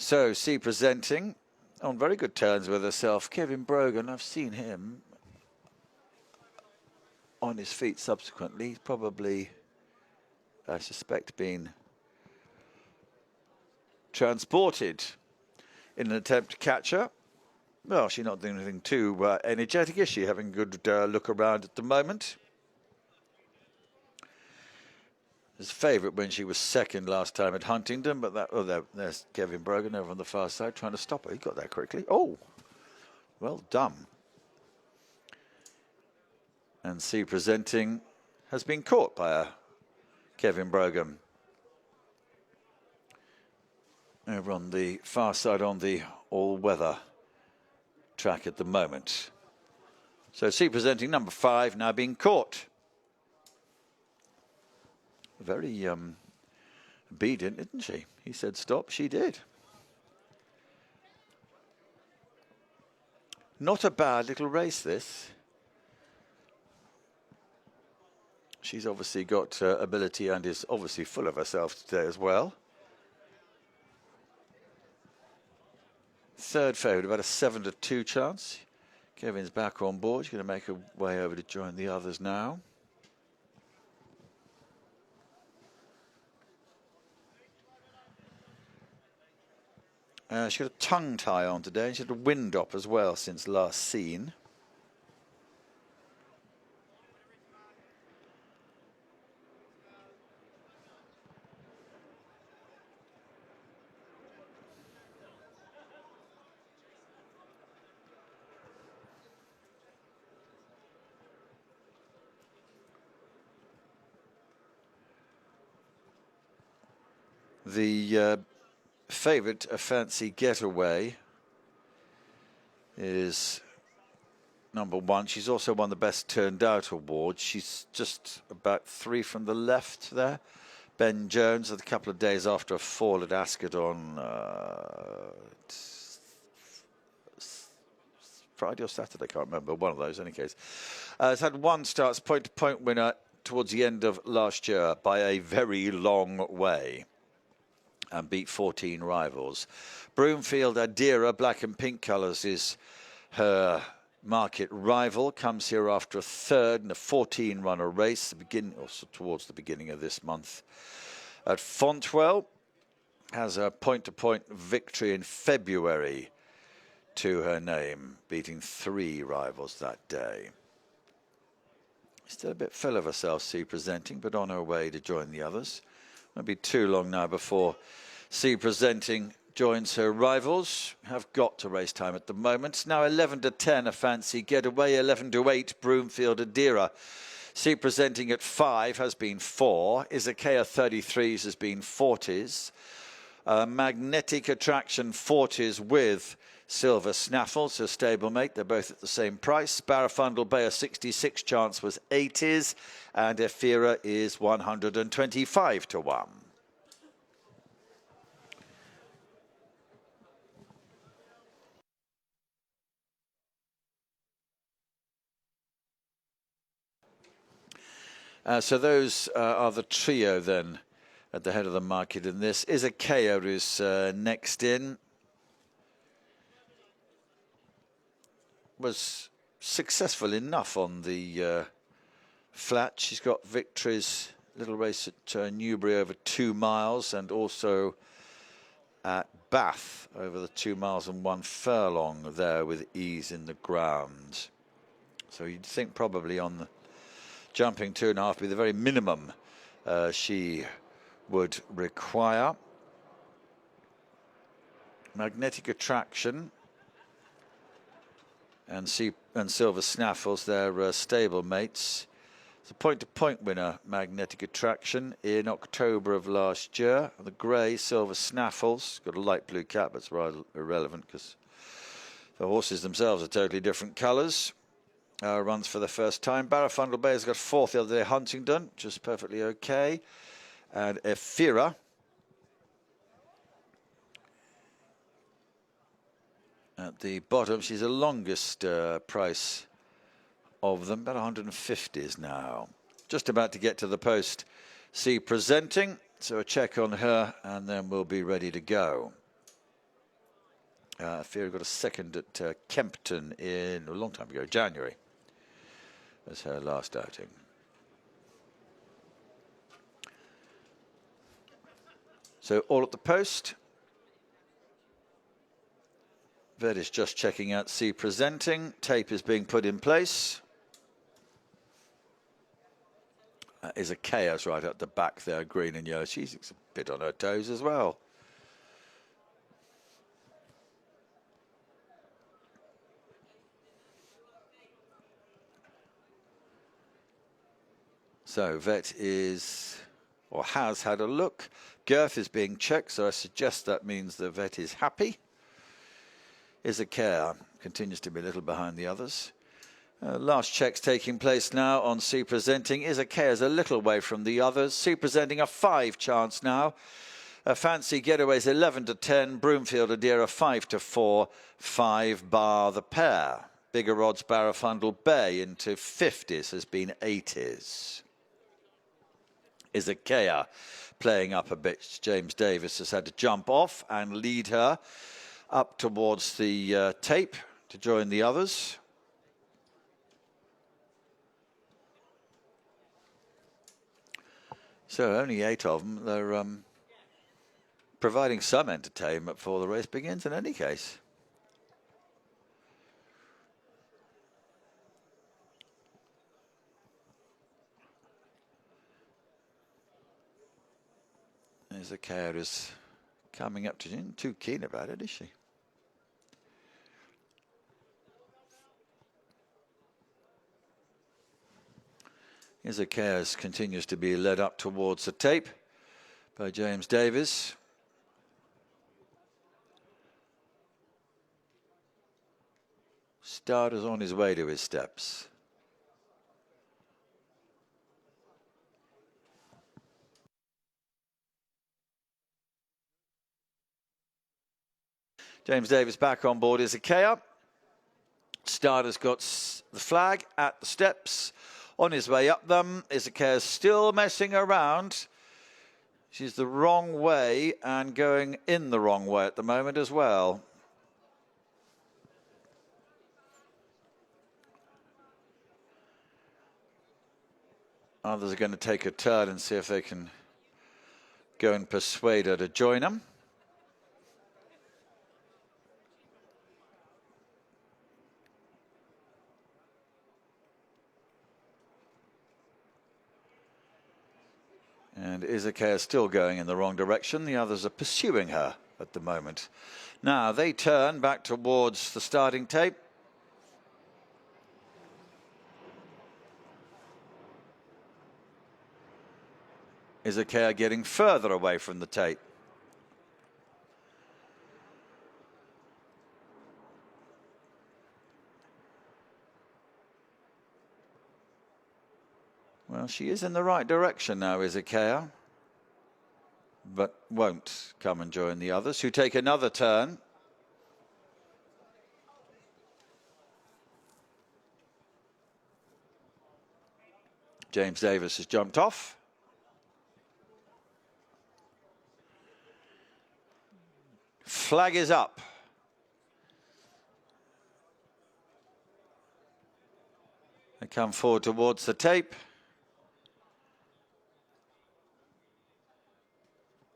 So, C presenting on very good terms with herself. Kevin Brogan, I've seen him on his feet subsequently. He's probably, I suspect, been transported in an attempt to catch her. Well, she's not doing anything too energetic, is she? Having a good look around at the moment. His favourite when she was second last time at Huntingdon, but that, there's Kevin Brogan over on the far side trying to stop her. He got that quickly. Oh, well done. And C presenting has been caught by Kevin Brogan. Over on the far side on the all-weather track at the moment. So C presenting number 5 now being caught. Very obedient, isn't she? He said stop, she did. Not a bad little race, this. She's obviously got ability and is obviously full of herself today as well. Third favourite, about a 7-2 chance. Kevin's back on board. She's going to make her way over to join the others now. She got a tongue tie on today, and she had a wind up as well since last seen. The favourite, A Fancy Getaway, is number 1. She's also won the Best Turned Out award. She's just about 3 from the left there. Ben Jones, a couple of days after a fall at Ascot on Friday or Saturday, I can't remember, one of those in any case. Has had one starts point-to-point winner towards the end of last year by a very long way, and beat 14 rivals. Broomfield Adira, black and pink colours, is her market rival. Comes here after a third in a 14-runner race, also towards the beginning of this month. At Fontwell, has a point-to-point victory in February to her name, beating 3 rivals that day. Still a bit full of herself, C presenting, but on her way to join the others. Won't be too long now before C presenting joins her rivals. Have got to race time at the moment. Now 11-10, A Fancy Getaway. 11-8, Broomfield Adira. C presenting at 5 has been 4. Izakea 33s has been 40s. Magnetic Attraction 40s with Silver Snaffles, her stablemate. They're both at the same price. Barafundle Bay, a 66 chance, was 80s. And Ephira is 125 to 1. So those are the trio then at the head of the market in this. Izakea is next in. Was successful enough on the flat. She's got victories, little race at Newbury over 2 miles, and also at Bath over the 2 miles and 1 furlong there with ease in the ground. So you'd think probably on the jumping 2.5 be the very minimum she would require. Magnetic Attraction and Silver Snaffles, their stablemate. It's a point-to-point winner, Magnetic Attraction, in October of last year. And the grey, Silver Snaffles, got a light blue cap, but it's rather irrelevant because the horses themselves are totally different colours. Runs for the first time. Barafundle Bay has got 4th the other day, Huntingdon, which is perfectly okay. And Ephira at the bottom. She's the longest price of them, about 150s now. Just about to get to the post. C presenting, so a check on her, and then we'll be ready to go. Fiera got a second at Kempton in a long time ago, January. That's her last outing. So all at the post. Vet is just checking out C presenting. Tape is being put in place. Is a chaos right at the back there, green and yellow. She's a bit on her toes as well. So Vet is, or has had a look. Girth is being checked, so I suggest that means the Vet is happy. Is a care, continues to be a little behind the others. Last check's taking place now on C presenting. Is a Care's a little way from the others. C presenting a 5 chance now. Fancy Getaways 11 to 10. Broomfield Adira 5 to 4. 5 bar the pair. Bigger odds Barrafundle Bay into 50s has been 80s. Is a Care playing up a bit. James Davis has had to jump off and lead her up towards the tape to join the others. So only 8 of them. They're providing some entertainment before the race begins in any case. There's a car is coming up to you. Too keen about it, is she? Izakaz continues to be led up towards the tape by James Davis. Starter's on his way to his steps. James Davis back on board Izakaya. Starter's got the flag at the steps. On his way up them, Izakaya still messing around. She's the wrong way and going in the wrong way at the moment as well. Others are going to take a turn and see if they can go and persuade her to join them. And Izakaya is still going in the wrong direction. The others are pursuing her at the moment. Now they turn back towards the starting tape. Izakaya getting further away from the tape. Well, she is in the right direction now, Izakaya, but won't come and join the others, who take another turn. James Davis has jumped off. Flag is up. They come forward towards the tape.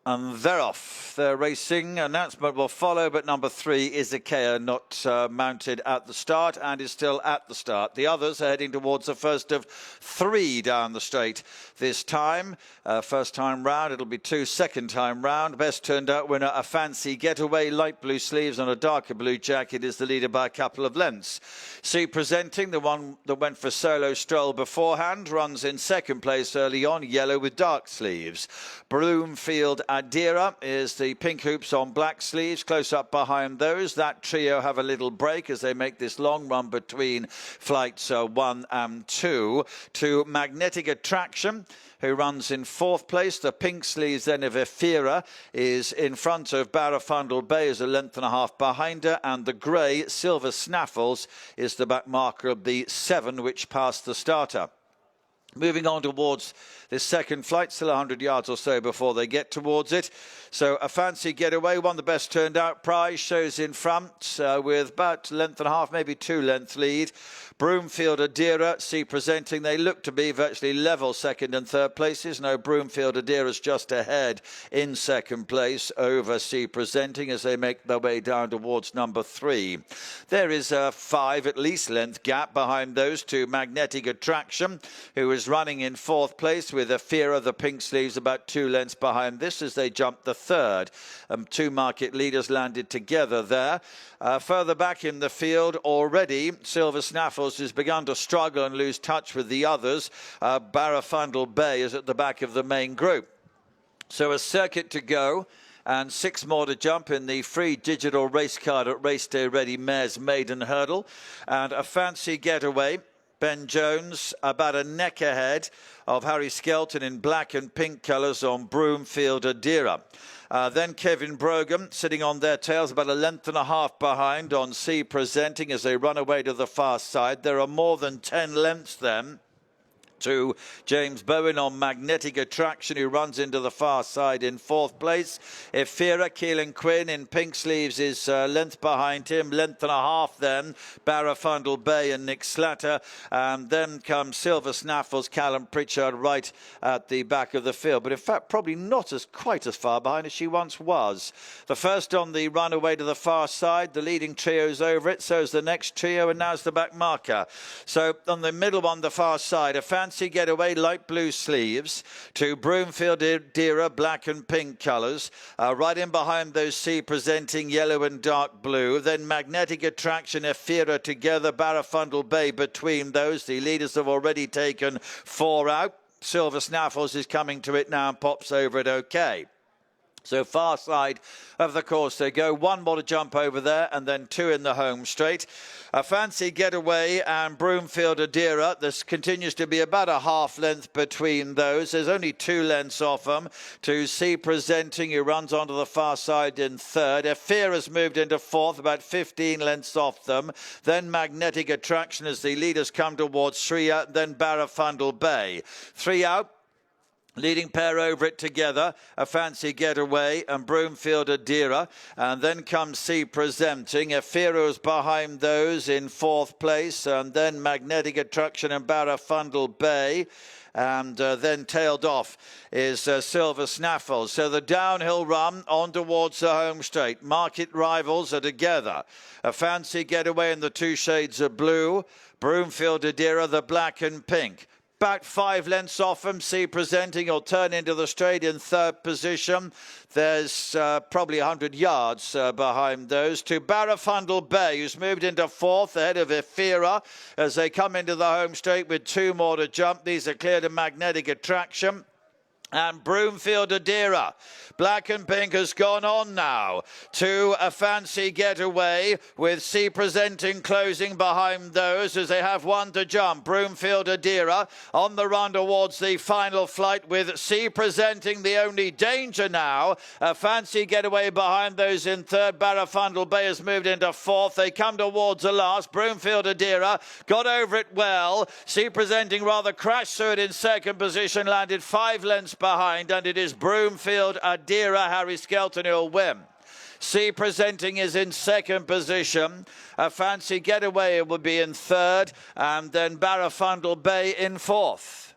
And they're off. They're racing. Announcement will follow, but number 3 Izakaya not mounted at the start and is still at the start. The others are heading towards the first of 3 down the straight this time. First time round, it'll be 2 second time round. Best turned out winner, a Fancy Getaway. Light blue sleeves on a darker blue jacket is the leader by a couple of lengths. See presenting, the one that went for solo stroll beforehand, runs in second place early on, yellow with dark sleeves. Bloomfield Adira is the pink hoops on black sleeves, close up behind those. That trio have a little break as they make this long run between flights 1 and 2 to Magnetic Attraction, who runs in 4th place. The pink sleeves then of Ephira is in front of Barrafundle Bay, is a length and a half behind her, and the grey Silver Snaffles is the back marker of the 7 which passed the starter. Moving on towards this second flight, still 100 yards or so before they get towards it. So A Fancy Getaway, one of the best turned out prize, shows in front with about a length and a half, maybe 2 length lead. Broomfield Adira, See Presenting, they look to be virtually level second and third places. No, Broomfield Adira's just ahead in second place over See Presenting as they make their way down towards number 3. There is a 5 at least length gap behind those two. Magnetic Attraction, who is running in 4th place with Afira, the pink sleeves, about 2 lengths behind this as they jump the 3rd. 2 market leaders landed together there. Further back in the field already, Silver Snaffles has begun to struggle and lose touch with the others. Barafundle Bay is at the back of the main group. So a circuit to go and 6 more to jump in the free digital race card at Race Day Ready Mares Maiden Hurdle. And A Fancy Getaway, Ben Jones about a neck ahead of Harry Skelton in black and pink colours on Broomfield Adira. Then Kevin Brogan sitting on their tails about a length and a half behind on See Presenting as they run away to the far side. There are more than 10 lengths then to James Bowen on Magnetic Attraction, who runs into the far side in 4th place. Efira, Keelan Quinn in pink sleeves is length behind him, length and a half then. Barafundle Bay and Nick Slatter. And then comes Silver Snaffles, Callum Pritchard right at the back of the field. But in fact, probably not quite as far behind as she once was. The first on the run away to the far side, the leading trio's over it, so is the next trio, and now's the back marker. So on the middle one, the far side, A Fancy Getaway, light blue sleeves, to Broomfield Adira, black and pink colours. Right in behind those See Presenting, yellow and dark blue. Then Magnetic Attraction, Efira together, Barafundle Bay between those. The leaders have already taken 4 out. Silver Snaffles is coming to it now and pops over it okay. So far side of the course they go. 1 more to jump over there and then 2 in the home straight. A Fancy Getaway and Broomfield Adira. This continues to be about a half length between those. There's only 2 lengths off them to See Presenting, who runs onto the far side in 3rd. Efira has moved into 4th, about 15 lengths off them. Then Magnetic Attraction as the leaders come towards Shreya. Then Barafundle Bay. 3 out. Leading pair over it together, A Fancy Getaway and Broomfield Adira. And then comes See Presenting. Efiro's behind those in 4th place. And then Magnetic Attraction and Barafundle Bay. And then tailed off is Silver Snaffles. So the downhill run on towards the home straight. Market rivals are together. A Fancy Getaway in the 2 shades of blue. Broomfield Adira, the black and pink. About 5 lengths off them, See Presenting will turn into the straight in 3rd position. There's probably 100 yards behind those. To Barafundle Bay, who's moved into 4th ahead of Efira as they come into the home straight with 2 more to jump. These are clear to Magnetic Attraction. And Broomfield Adira, black and pink, has gone on now to A Fancy Getaway with See Presenting closing behind those as they have 1 to jump. Broomfield Adira on the run towards the final flight with See Presenting the only danger now. A Fancy Getaway behind those in 3rd. Barafundle Bay has moved into 4th. They come towards the last. Broomfield Adira got over it well. See Presenting rather crashed through it in 2nd position, landed 5 lengths behind, and it is Broomfield Adira, Harry Skelton who'll win. See Presenting is in 2nd position. A Fancy Getaway will be in 3rd, and then Barafundle Bay in 4th.